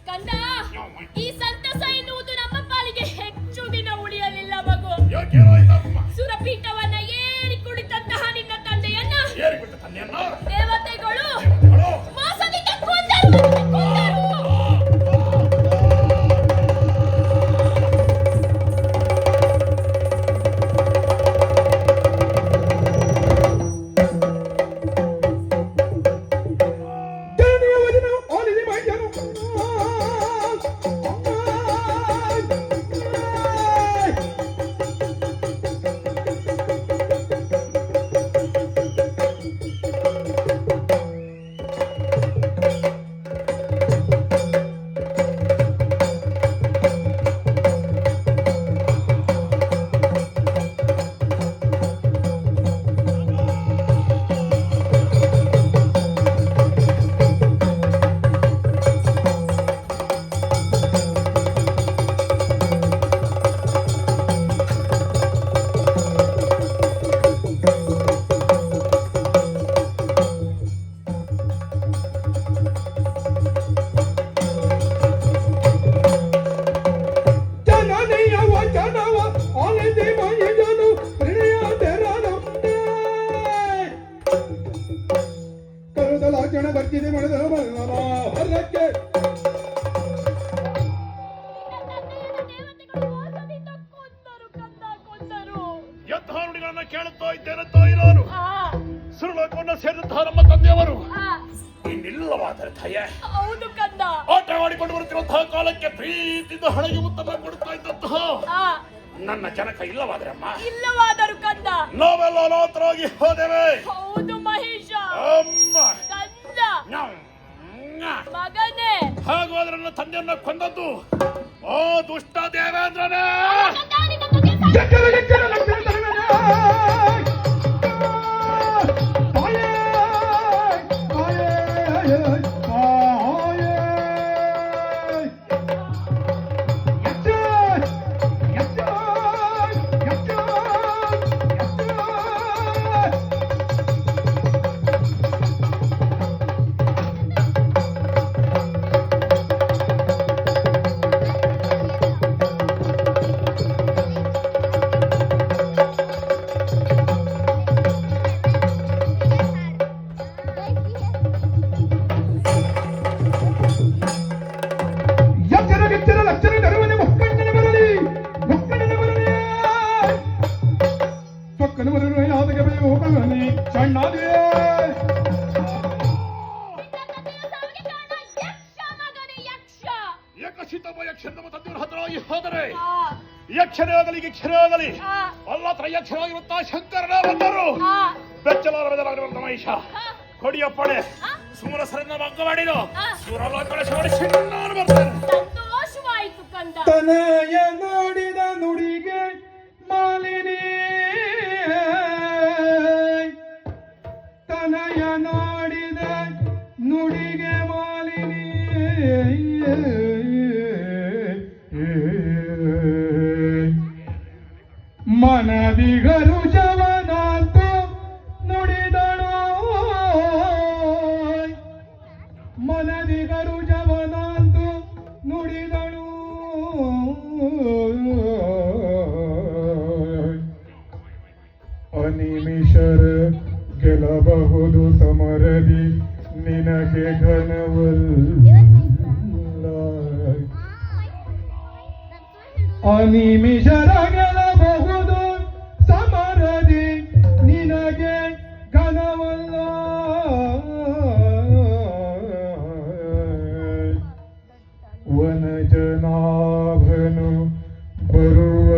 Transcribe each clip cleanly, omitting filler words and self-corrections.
ಕಂದ, ಈ ಸಂತಸ ಎನ್ನುವುದು ನಮ್ಮ ಪಾಲಿಗೆ ಹೆಚ್ಚು ದಿನ ಉಳಿಯಲಿಲ್ಲ ಮಗು. ಸುರಪೀಠವನ್ನ ಏರಿ ಕುಳಿತಂತಹ ನಿನ್ನ ತಂದೆಯನ್ನ ದೇವತೆಗಳು ಮೋಸದಿಂದ ಕೊಂದರು. ಕೇಳುತ್ತಾ ಇದ್ದೇನಂತ ಇರೋನು ಸುರಲೋಕವನ್ನು ಸೇರಿದಂತಹ ನಮ್ಮ ತಂದೆಯವರು ಇನ್ನಿಲ್ಲವಾದರೆ ದಯೆ. ಹೌದು ಕಂದ. ಆಟವಾಡಿಕೊಂಡು ಬರುತ್ತಿರುವಂತಹ ಕಾಲಕ್ಕೆ ಪ್ರೀತಿಯಿಂದ ಹಣೆಗೆ ಉತ್ತರ ಕೊಡುತ್ತಾ ಇದ್ದಂತಹ ನನ್ನ ಜನಕ ಇಲ್ಲವಾದ್ರಮ್ಮ. ಇಲ್ಲವಾದರು ಕಂದ. ನಾವೆಲ್ಲ ಅನಾಥರಾಗಿ ಹೋದೆವೆ. ಹೌದು ಮಹೇಶ. ಅಮ್ಮ ಕಂದ ಮಗನೇ, ಹಾಗಾದ್ರೆ ನನ್ನ ತಂದೆಯನ್ನ ಕೊಂದದ್ದು ಓ ದುಷ್ಟ ದೇವೇಂದ್ರನೇ. ಯಕ್ಷರೇ ಆಗಲಿ ಗಿಕ್ಷರೇ ಆಗಲಿ ಅಲ್ಲ ತ್ರಯಕ್ಷರಾಗಿರುತ್ತಾ ಶಂಕರನ ಬಂದರು ಬೆಚ್ಚಲಾರಬೇಕಾಗಿರುವಂತ ಮಹಿಷ ಕೊಡಿಯಪ್ಪಣೆ ಸುಮರಸರನ್ನ ಭಂಗ ಮಾಡಿರೋ ಸುರಲೋಕಳ ನಾನು ಬರ್ತೇನೆ. ಸಂತೋಷವಾಯಿತು ಕಂದ. ತನಯ ನೋಡಿದ ನುಡಿಗೆ ಮಾಲಿನಿ, ತನಯ ನೋಡಿದ ನುಡಿಗೆ ಮಾಲಿನಿ, ಮನದಿಗರು ಜವನಾಂತ ನುಡಿದಳು, ಮನದಿಗರು ಜವನಾಂತ ನುಡಿದಳು. ಅನಿಮಿಷರ ಗೆಲ್ಲಬಹುದು ಸಮರದಿ ನಿನಗೆ ಘನವಲ್ಲ, ಅನಿಮಿಷರ ಗೆಲ್ಲಬಹುದು ಸಮರದಿ ನಿನಗೆ ಘನವಲ್ಲ. ವನಜನಾಭನು ಬರುವ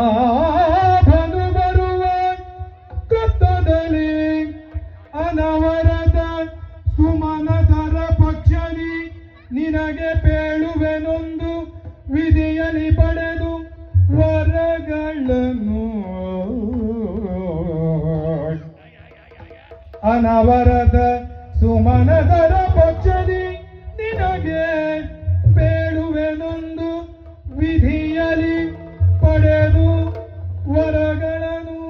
ವನಜನಾಭನು ಬರುವ ಕೃತದಲ್ಲಿ ಅನವರತ ಸುಮನತರ ಪಕ್ಷದಿ ನಿನಗೆ ಪೇಳುವೆನೊಂದು ವಿಧಿಯಲ್ಲಿ ಪಡೆದು ವರಗಳನ್ನು ಅನವರತ ಸುಮನತರ ಪಕ್ಷದಿ ನಿನಗೆ ಪೇಳುವೆನೊಂದು ವಿಧಿಯಲ್ಲಿ ಪಡೆದು ವರಗಳನ್ನು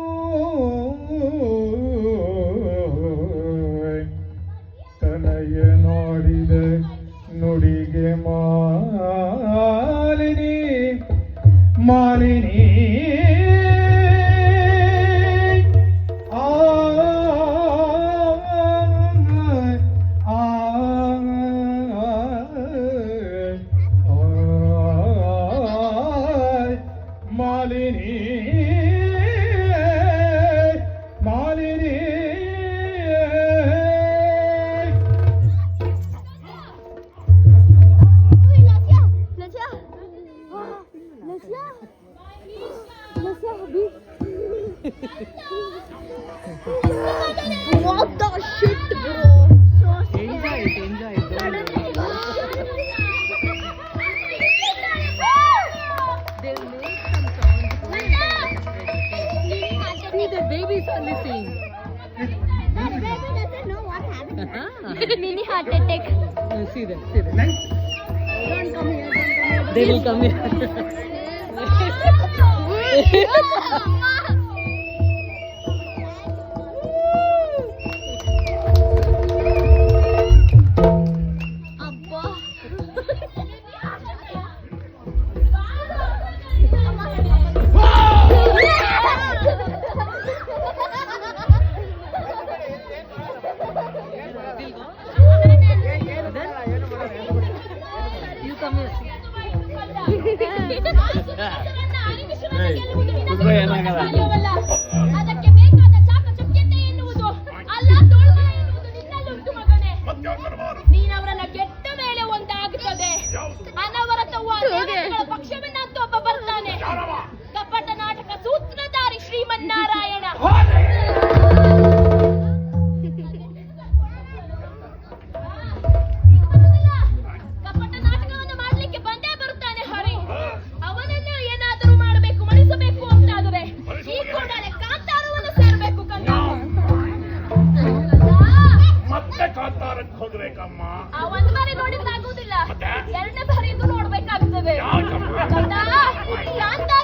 What the shit, bro? Enjoy it, enjoy it. They'll make some sound. See, the babies are listening. Mini heart attack. See them, see them. They will come here. You come here. ಅದಕ್ಕೆ ಬೇಕಾದ ಚಾಕಚಕ್ಯತೆ ಎನ್ನುವುದು ಅಲ್ಲ ತೋಳ್ಬಲ ಎನ್ನುವುದು ನಿನ್ನಲ್ಲುಂಟು ಮಗನೇ. ನೀನು ಅವರನ್ನ ಗೆದ್ದ ಮೇಲೆ ಒಂದಾಗುತ್ತದೆ. ಅನವರತವಾದ ದೇವತೆಗಳ ಪಕ್ಷವನ್ನಂತೂ ಒಬ್ಬ ಬರ್ತಾನೆ. ಕಪಟ ನಾಟಕ ಸೂತ್ರಧಾರಿ ಶ್ರೀಮನ್ನಾರಾಯಣ. ಕಪಟ ನಾಟಕವನ್ನು ಮಾಡ್ಲಿಕ್ಕೆ ಬಂದೇ ಬರುತ್ತಾನೆ ಹರಿ. ಅವನನ್ನು ಏನಾದರೂ ಮಾಡಬೇಕು, ಮಣಿಸಬೇಕು ಅಂತಾದರೆ ಈ ಕೂಡಲೇ ಕಾಂತಾರವನ್ನು ಸೇರ್ಬೇಕು ಕಣ್ಣ. ಮತ್ತೆ ಕಾಂತಾರಕ್ಕೆ ಹೋಗ್ಬೇಕಮ್ಮ. ಆ ಒಂದು ಬಾರಿ ನೋಡಿದ್ರೆ ಆಗುವುದಿಲ್ಲ, ಎರಡನೇ ಬಾರಿ ಇದು ನೋಡ್ಬೇಕಾಗ್ತದೆ. ಯಾಕಮ್ಮ? ಕಂದ, ಕಾಂತಾರ